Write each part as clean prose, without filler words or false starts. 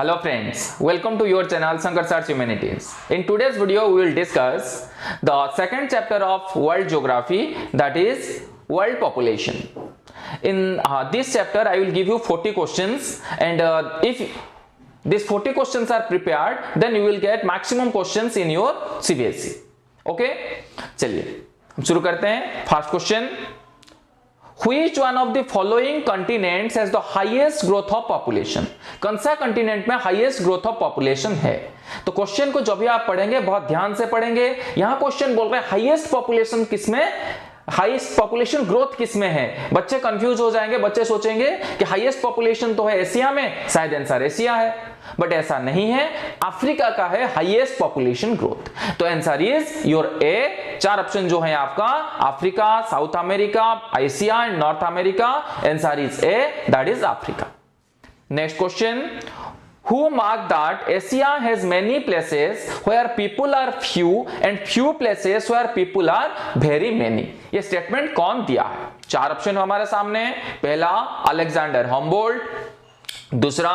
Hello friends, welcome to your channel Shankar Search Humanities. In today's video we will discuss the second chapter of World Geography, that is World Population. In this chapter I will give you 40 questions and if these 40 questions are prepared then you will get maximum questions in your CBSE. Okay? चलिए हम शुरू करते हैं. First question, Which one of the following continents has the highest growth of population? कौन सा continent में highest growth of population है? तो क्वेश्चन को जब भी आप पढ़ेंगे बहुत ध्यान से पढ़ेंगे. यहां क्वेश्चन बोल रहे हैं हाईएस्ट पॉपुलेशन किसमें, हाईएस्ट पॉपुलेशन ग्रोथ किसमें है. बच्चे कंफ्यूज हो जाएंगे, बच्चे सोचेंगे कि हाईएस्ट पॉपुलेशन तो है एशिया में, शायद आंसर एशिया है, बट ऐसा नहीं है. अफ्रीका का है हाईएस्ट पॉपुलेशन ग्रोथ. तो आंसर इज योर ए. चार ऑप्शन जो है आपका, Africa, south America, Asia and north America. Answer is a, that is Africa. Next question, Who marked that Asia has many places where people are few and few places where people are very many? ये statement कौन दिया है? चार option हमारे सामने. पहला Alexander Humboldt, दूसरा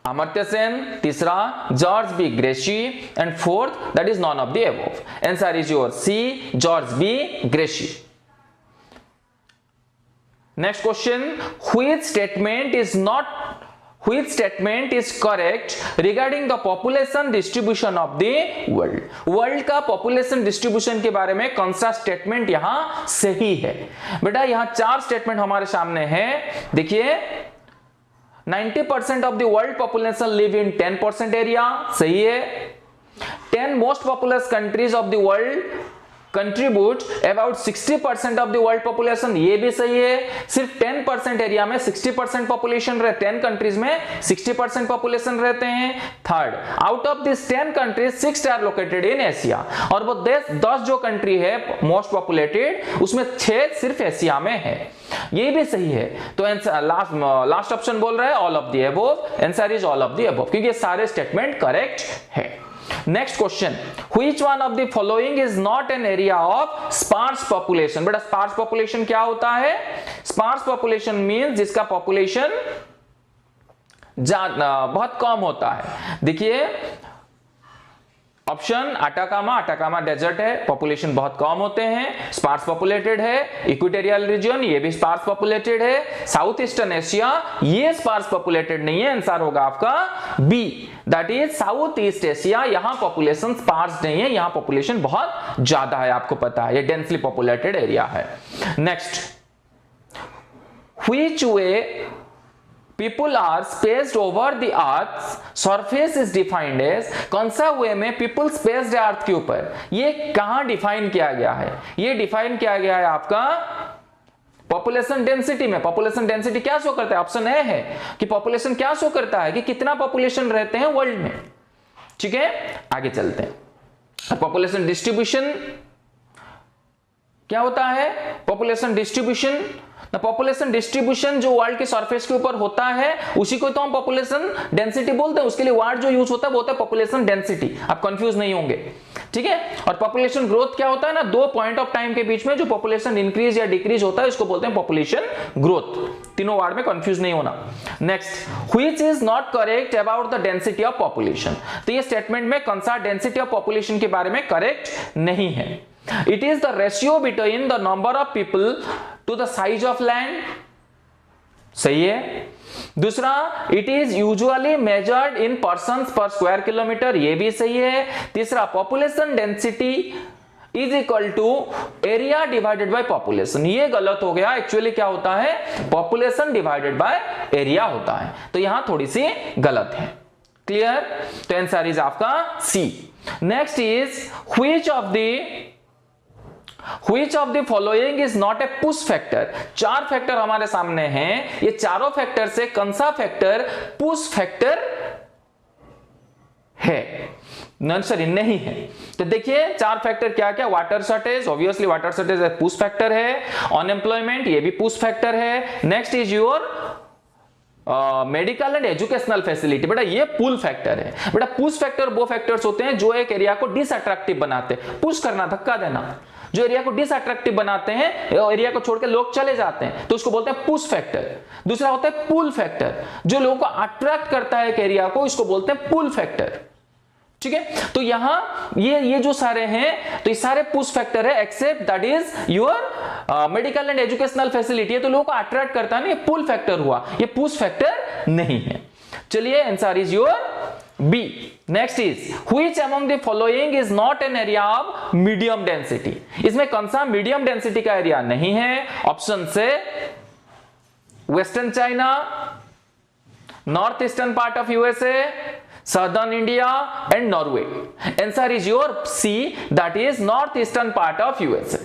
अमर्त्य सेन, तीसरा George B Gracie and fourth that is none of the above. Answer is your C, George B Gracie. Next question, which statement is correct regarding the population distribution of the world? World का population distribution के बारे में कौन सा statement यहां सही है? बेटा यहां चार स्टेटमेंट हमारे सामने है. देखिए 90% of the world population live in 10% area, सही है. 10 most populous countries of the world contribute about 60% of the world population, ये भी सही है. सिर्फ 10% एरिया में 60% पॉपुलेशन रहते हैं, 10 कंट्रीज में 60% पॉपुलेशन रहते हैं. Third, out of this 10 countries 6 are located in Asia. और वो 10 जो कंट्री है मोस्ट पॉपुलेटेड, उसमें 6 सिर्फ एशिया में है, ये भी सही है. तो लास्ट ऑप्शन बोल रहा है all of the above. Answer is all of the above, क्योंकि ये सारे स्टेटमेंट करेक्ट है. Next question, which one of the following is not an area of sparse population? बेटा sparse population क्या होता है? sparse population means जिसका population बहुत कम होता है. देखिए ऑप्शन अटाकामा डेजर्ट है, पॉपुलेशन बहुत कम होते हैं, स्पार्स पॉपुलेटेड है. इक्वेटोरियल रीजन, ये भी स्पार्स पॉपुलेटेड है. साउथ ईस्टर्न एशिया, ये स्पार्स पॉपुलेटेड नहीं है. आंसर होगा आपका B, that is south east Asia. यहां पॉपुलेशन स्पार्स नहीं है, यहां पॉपुलेशन बहुत ज्यादा है, आपको पता है, ये डेंसली पॉपुलेटेड एरिया है. Next, which way people are spaced over the earth's surface is defined as, कौन सा वे में people spaced है अर्थ के ऊपर, ये कहां डिफाइन किया गया है? ये डिफाइन किया गया है आपका पॉपुलेशन डेंसिटी में. पॉपुलेशन डेंसिटी क्या शो करता है? ऑप्शन ए है कि पॉपुलेशन क्या शो करता है कि कितना पॉपुलेशन रहते हैं वर्ल्ड में. ठीक है, आगे चलते हैं. पॉपुलेशन डिस्ट्रीब्यूशन क्या होता है? पॉपुलेशन डिस्ट्रीब्यूशन, पॉपुलेशन डिस्ट्रीब्यूशन जो वर्ल्ड के सरफेस के ऊपर होता है उसी को तो हम पॉपुलेशन डेंसिटी बोलते हैं. उसके लिए वर्ड जो यूज होता है वो होता है पॉपुलेशन डेंसिटी. आप कंफ्यूज नहीं होंगे, ठीक है. और पॉपुलेशन ग्रोथ क्या होता है ना, 2 पॉइंट ऑफ टाइम के बीच में जो पॉपुलेशन इंक्रीज या डिक्रीज होता है इसको बोलते हैं पॉपुलेशन ग्रोथ. तीनों वर्ड में कंफ्यूज नहीं होना. Next, which is not correct about the density of population? तो ये स्टेटमेंट में कौन सा डेंसिटी ऑफ पॉपुलेशन के बारे में करेक्ट नहीं है? It is the ratio between the number of people to the size of land, सही है. दूसरा, it is usually measured in persons per square kilometer, ये भी सही है. तीसरा, population density is equal to area divided by population, ये गलत हो गया. एक्चुअली क्या होता है? population divided by area होता है, तो यहां थोड़ी सी गलत है. क्लियर? तो आंसर इज आपका C. Next is Which of the following is not a push factor? चार फैक्टर हमारे सामने हैं, ये चारों फैक्टर से कौन सा फैक्टर पुश फैक्टर है? आंसर नहीं है. तो देखिए चार फैक्टर क्या क्या, water shortage, obviously water shortage push factor है. अनएम्प्लॉयमेंट, ये भी पुश फैक्टर है. Next is your medical and educational facility, बेटा ये पुल फैक्टर है. बेटा पुश फैक्टर वो फैक्टर्स होते हैं जो एक एरिया को डिसअट्रैक्टिव बनाते हैं. पुश करना, धक्का देना, जो एरिया को डिसअट्रैक्टिव बनाते हैं, एरिया को छोड़कर लोग चले जाते हैं, तो उसको बोलते हैं पुश फैक्टर। दूसरा होता है पुल फैक्टर, जो लोगों को अट्रैक्ट करता है एक एरिया को, इसको बोलते हैं पुल फैक्टर। ठीक है, तो यहां ये जो सारे हैं, तो ये सारे पुश फैक्टर है, except that is your medical and educational facility है, तो लोगों को अट्रैक्ट करता है ना, ये पुल फैक्टर हुआ, ये पुश फैक्टर नहीं है। चलिए, answer is your B. Next is which among the following is not an area of medium density. इसमें कौन सा मीडियम डेंसिटी का एरिया नहीं है? ऑप्शन से western China, north eastern part of USA, Southern India and Norway. Answer is your C, that is north eastern part of USA.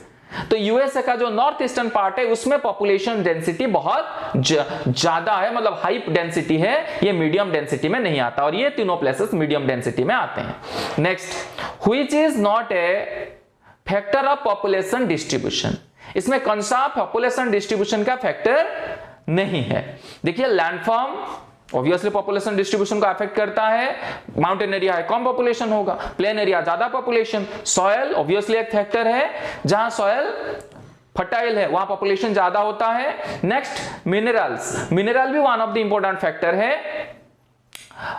तो USA का जो नॉर्थ ईस्टर्न पार्ट है उसमें पॉपुलेशन डेंसिटी बहुत ज्यादा है, मतलब हाई डेंसिटी है, ये मीडियम डेंसिटी में नहीं आता, और ये तीनों प्लेसेस मीडियम डेंसिटी में आते हैं। Next, which is not a factor of population distribution. इसमें कौन सा पॉपुलेशन डिस्ट्रीब्यूशन का फैक्टर नहीं है? देखिए, लैंडफॉर्म ऑब्वियसली पॉपुलेशन डिस्ट्रीब्यूशन को अफेक्ट करता है, माउंटेन एरिया है कम पॉपुलेशन होगा, प्लेन एरिया ज्यादा पॉपुलेशन, सॉयल ऑब्वियसली एक फैक्टर है, जहां सॉयल फर्टाइल है वहां पॉपुलेशन ज्यादा होता है। नेक्स्ट, मिनरल्स, मिनरल भी one of the important factor है,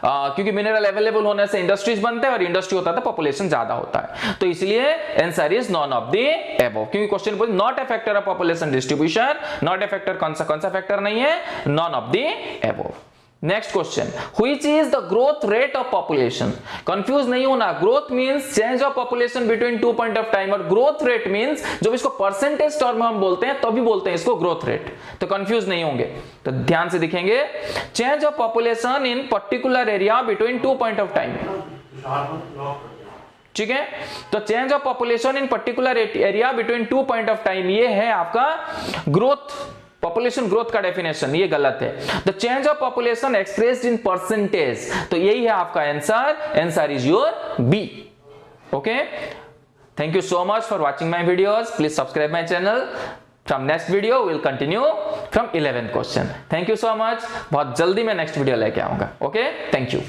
क्योंकि मिनरल अवेलेबल होने से इंडस्ट्रीज बनते हैं, और इंडस्ट्री होता है तो पॉपुलेशन ज्यादा होता है, तो इसलिए answer is none of the above, क्योंकि क्वेश्चन बोल not a factor of population distribution, not a factor, कौन सा फैक्टर नहीं है? Non of the above. Next question, which is the growth rate of population. Confuse नहीं होना, growth means change of population between 2 point of time, और growth rate means जब इसको percentage term में हम बोलते हैं तभी बोलते हैं इसको ग्रोथ रेट, तो कंफ्यूज नहीं होंगे। तो ध्यान से दिखेंगे, change of population in particular area between 2 point of time. ठीक है, तो change of population in particular area between 2 point of time, ये है आपका ग्रोथ, पॉपुलेशन ग्रोथ का डेफिनेशन, ये गलत है। The change of population expressed in percentage, तो यही है आपका answer, answer is your B. Okay, thank you so much for watching my videos, please subscribe my channel. From next video will continue from 11th question. Thank you so much, बहुत जल्दी मैं next video लेके आऊंगा। Okay, thank you.